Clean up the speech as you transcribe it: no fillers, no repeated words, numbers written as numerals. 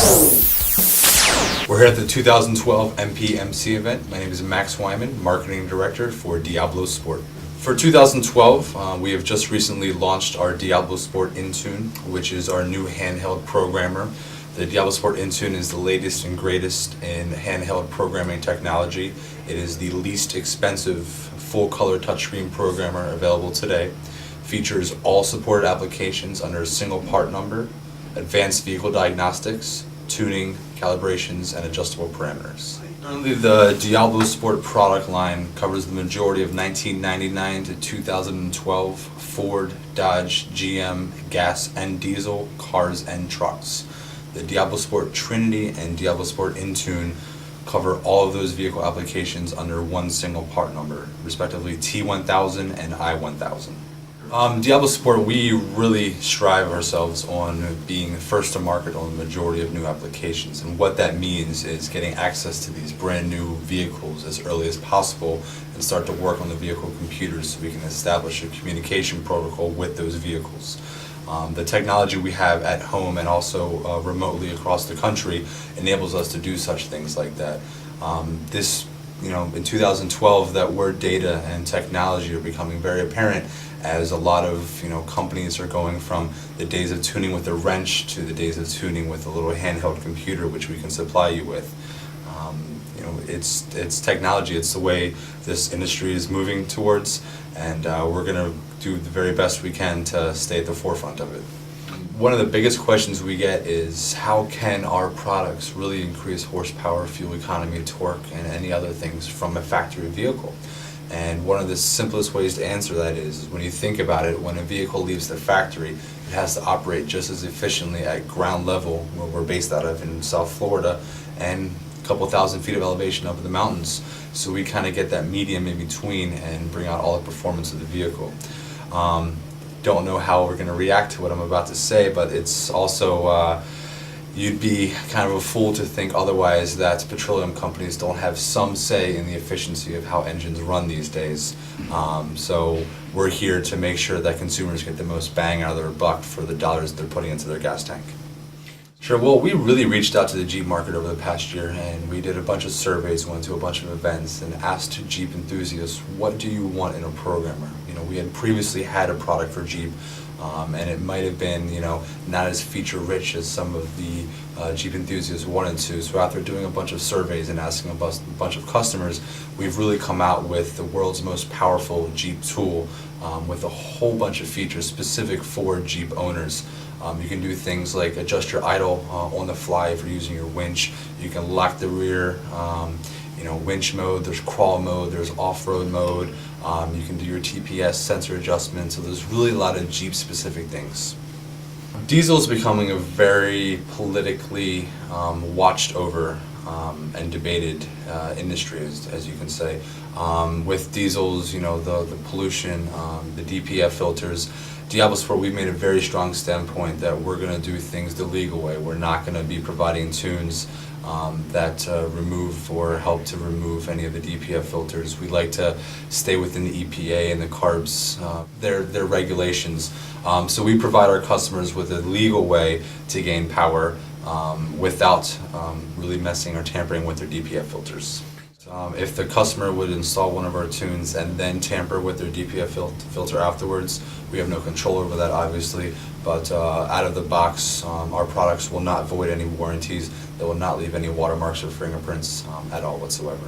We're here at the 2012 MPMC event. My name is Max Wyman, Marketing Director for Diablo Sport. For 2012, we have just recently launched our Diablo Sport Intune, which is our new handheld programmer. The Diablo Sport Intune is the latest and greatest in handheld programming technology. It is the least expensive full-color touchscreen programmer available today. Features all supported applications under a single part number, advanced vehicle diagnostics, tuning, calibrations, and adjustable parameters. Currently, the Diablo Sport product line covers the majority of 1999 to 2012 Ford, Dodge, GM, gas and diesel cars and trucks. The Diablo Sport Trinity and Diablo Sport Intune cover all of those vehicle applications under one single part number, respectively T1000 and I1000. Diablo Sport, we really strive ourselves on being first to market on the majority of new applications, and what that means is getting access to these brand new vehicles as early as possible and start to work on the vehicle computers so we can establish a communication protocol with those vehicles. The technology we have at home and also remotely across the country enables us to do such things like that. In 2012, that word data and technology are becoming very apparent as a lot of companies are going from the days of tuning with a wrench to the days of tuning with a little handheld computer, which we can supply you with. It's technology. It's the way this industry is moving towards, and we're going to do the very best we can to stay at the forefront of it. One of the biggest questions we get is how can our products really increase horsepower, fuel economy, torque, and any other things from a factory vehicle? And one of the simplest ways to answer that is when you think about it, when a vehicle leaves the factory, it has to operate just as efficiently at ground level, where we're based out of in South Florida, and a couple thousand feet of elevation up in the mountains. So we kind of get that medium in between and bring out all the performance of the vehicle. Don't know how we're going to react to what I'm about to say, but it's also you'd be kind of a fool to think otherwise, that petroleum companies don't have some say in the efficiency of how engines run these days. So we're here to make sure that consumers get the most bang out of their buck for the dollars they're putting into their gas tank. Sure. Well, we really reached out to the Jeep market over the past year, and we did a bunch of surveys, went to a bunch of events, and asked Jeep enthusiasts, what do you want in a programmer? We had previously had a product for Jeep, and it might have been, not as feature-rich as some of the Jeep enthusiasts wanted to. So after doing a bunch of surveys and asking a bunch of customers, we've really come out with the world's most powerful Jeep tool with a whole bunch of features specific for Jeep owners. You can do things like adjust your idle on the fly if you're using your winch. You can lock the rear, winch mode, there's crawl mode, there's off-road mode. You can do your TPS sensor adjustment, so there's really a lot of Jeep specific things. Diesel is becoming a very politically watched over and debated industry, as you can say. With diesels, the pollution, the DPF filters, Diablo Sport, we've made a very strong standpoint that we're going to do things the legal way. We're not going to be providing tunes that remove or help to remove any of the DPF filters. We like to stay within the EPA and the CARB's, their regulations. So we provide our customers with a legal way to gain power without really messing or tampering with their DPF filters. If the customer would install one of our tunes and then tamper with their DPF filter afterwards, we have no control over that, obviously, but out of the box, our products will not void any warranties. They will not leave any watermarks or fingerprints at all whatsoever.